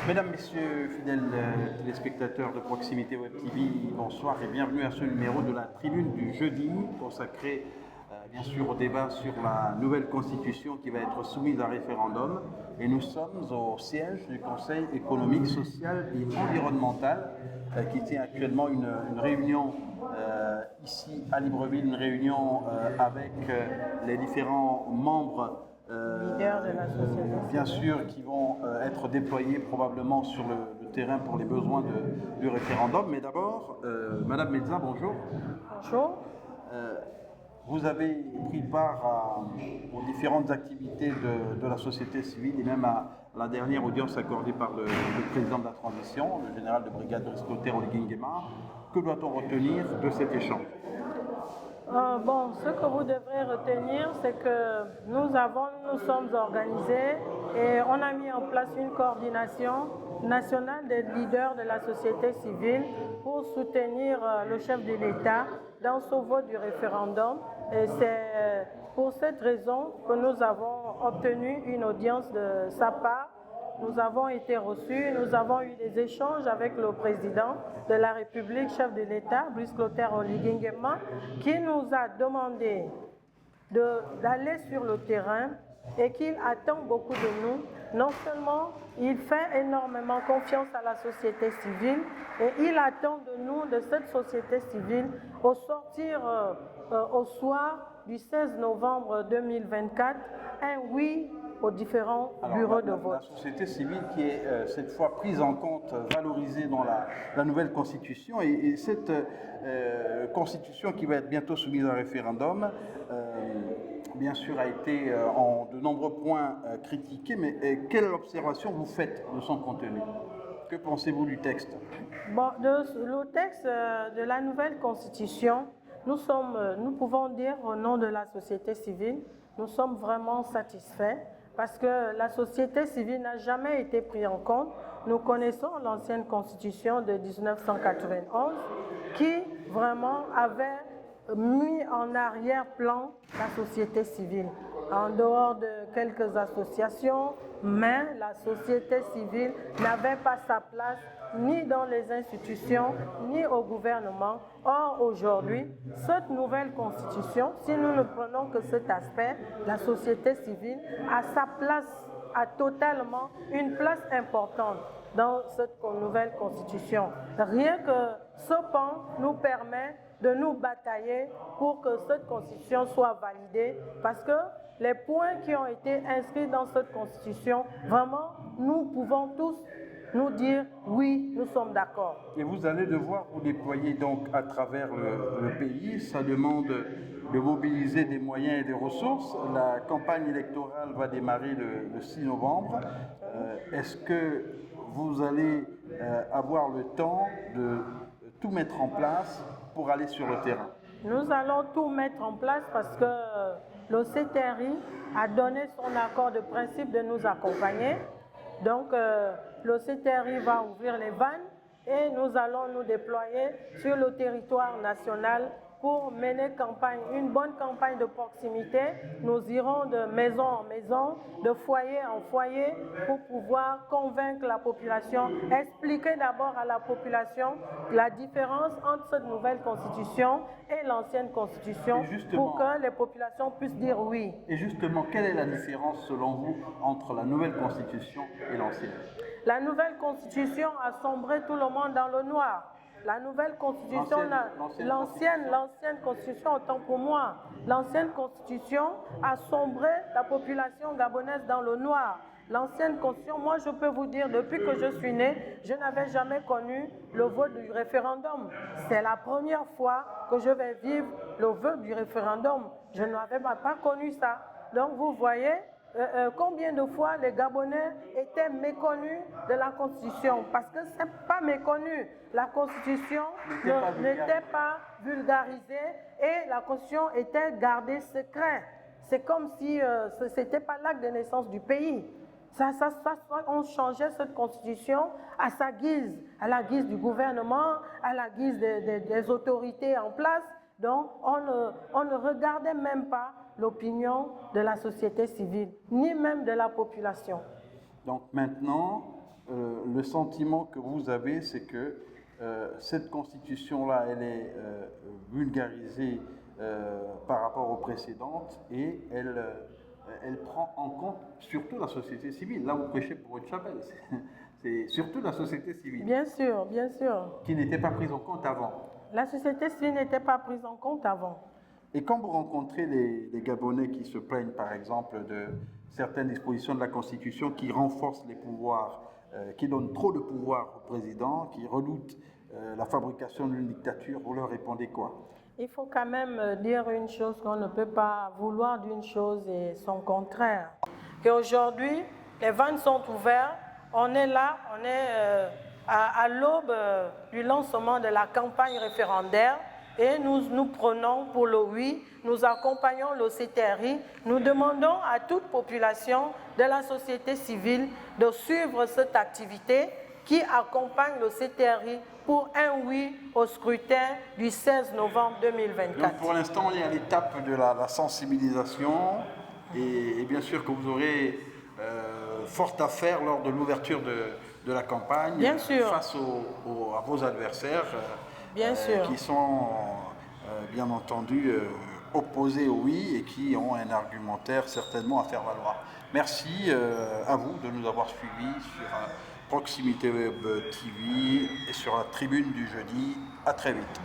Mesdames, Messieurs, fidèles téléspectateurs de Proximité Web TV, bonsoir et bienvenue à ce numéro de la Tribune du jeudi consacré bien sûr au débat sur la nouvelle constitution qui va être soumise à référendum. Et nous sommes au siège du Conseil économique, social et environnemental qui tient actuellement une réunion ici à Libreville, une réunion avec les différents membres leaders de la société. Bien sûr, qui vont être déployés probablement sur le terrain pour les besoins du référendum. Mais d'abord, Madame Mezza, bonjour. Bonjour. Vous avez pris part aux différentes activités de la société civile et même à la dernière audience accordée par le président de la transition, le général de brigade Brice-Clotaire Oligui-Nguema. Que doit-on retenir de cet échange ? Ce que vous devrez retenir, c'est que nous sommes organisés et on a mis en place une coordination nationale des leaders de la société civile pour soutenir le chef de l'État dans ce vote du référendum. Et c'est pour cette raison que nous avons obtenu une audience de sa part. Nous avons été reçus, nous avons eu des échanges avec le président de la République, chef de l'État, Brice-Clotaire Oligui-Nguema, qui nous a demandé d'aller sur le terrain et qu'il attend beaucoup de nous. Non seulement il fait énormément confiance à la société civile et il attend de nous, de cette société civile, au sortir au soir du 16 novembre 2024, un oui aux différents bureaux de vote. La société civile qui est cette fois prise en compte, valorisée dans la nouvelle constitution et cette constitution qui va être bientôt soumise à référendum, bien sûr a été en de nombreux points critiquée, mais quelle observation vous faites de son contenu ? Que pensez-vous du texte ? Le texte de la nouvelle constitution, nous pouvons dire au nom de la société civile, nous sommes vraiment satisfaits parce que la société civile n'a jamais été prise en compte. Nous connaissons l'ancienne constitution de 1991 qui vraiment avait mis en arrière-plan la société civile, en dehors de quelques associations, mais la société civile n'avait pas sa place ni dans les institutions, ni au gouvernement. Or, aujourd'hui, cette nouvelle constitution, si nous ne prenons que cet aspect, la société civile a sa place, a totalement une place importante dans cette nouvelle constitution. Rien que ce pan nous permet de nous batailler pour que cette constitution soit validée, parce que les points qui ont été inscrits dans cette constitution, vraiment, nous pouvons tous nous dire oui, nous sommes d'accord. Et vous allez devoir vous déployer donc à travers le pays. Ça demande de mobiliser des moyens et des ressources. La campagne électorale va démarrer le 6 novembre. Est-ce que vous allez avoir le temps de tout mettre en place pour aller sur le terrain? Nous allons tout mettre en place parce que le CTRI a donné son accord de principe de nous accompagner. Donc, le CTRI va ouvrir les vannes et nous allons nous déployer sur le territoire national pour mener une bonne campagne de proximité. Nous irons de maison en maison, de foyer en foyer pour pouvoir convaincre la population, expliquer d'abord à la population la différence entre cette nouvelle constitution et l'ancienne constitution pour que les populations puissent dire oui. Et justement, quelle est la différence selon vous entre la nouvelle constitution et l'ancienne ? La nouvelle constitution a sombré tout le monde dans le noir. La nouvelle constitution, l'ancienne constitution, autant pour moi, l'ancienne constitution a sombré la population gabonaise dans le noir. L'ancienne constitution, moi je peux vous dire, depuis que je suis né, je n'avais jamais connu le vote du référendum. C'est la première fois que je vais vivre le vote du référendum. Je n'avais pas connu ça. Donc vous voyez, combien de fois les Gabonais étaient méconnus de la Constitution, parce que ce n'est pas méconnu. La Constitution n'était pas vulgarisée et la Constitution était gardée secrète. C'est comme si ce n'était pas l'acte de naissance du pays. On changeait cette Constitution à sa guise, à la guise du gouvernement, à la guise des autorités en place. Donc, on ne regardait même pas l'opinion de la société civile, ni même de la population. Donc maintenant, le sentiment que vous avez, c'est que cette constitution-là, elle est vulgarisée par rapport aux précédentes et elle prend en compte surtout la société civile. Là, vous prêchez pour une chapelle. C'est surtout la société civile. Bien sûr, bien sûr. Qui n'était pas prise en compte avant. La société civile n'était pas prise en compte avant. Et quand vous rencontrez les Gabonais qui se plaignent, par exemple, de certaines dispositions de la Constitution qui renforcent les pouvoirs, qui donnent trop de pouvoir au président, qui redoutent la fabrication d'une dictature, vous leur répondez quoi? Il faut quand même dire une chose, qu'on ne peut pas vouloir d'une chose et son contraire. Qu'aujourd'hui, les vannes sont ouvertes, on est là, on est à l'aube du lancement de la campagne référendaire et nous prenons pour le oui, nous accompagnons le CTRI, nous demandons à toute population de la société civile de suivre cette activité qui accompagne le CTRI pour un oui au scrutin du 16 novembre 2024. Donc pour l'instant, on est à l'étape de la sensibilisation et bien sûr que vous aurez fort à faire lors de l'ouverture de la campagne face à vos adversaires qui sont bien entendu opposés au oui et qui ont un argumentaire certainement à faire valoir. Merci à vous de nous avoir suivis sur Proximité Web TV et sur la tribune du jeudi. À très vite.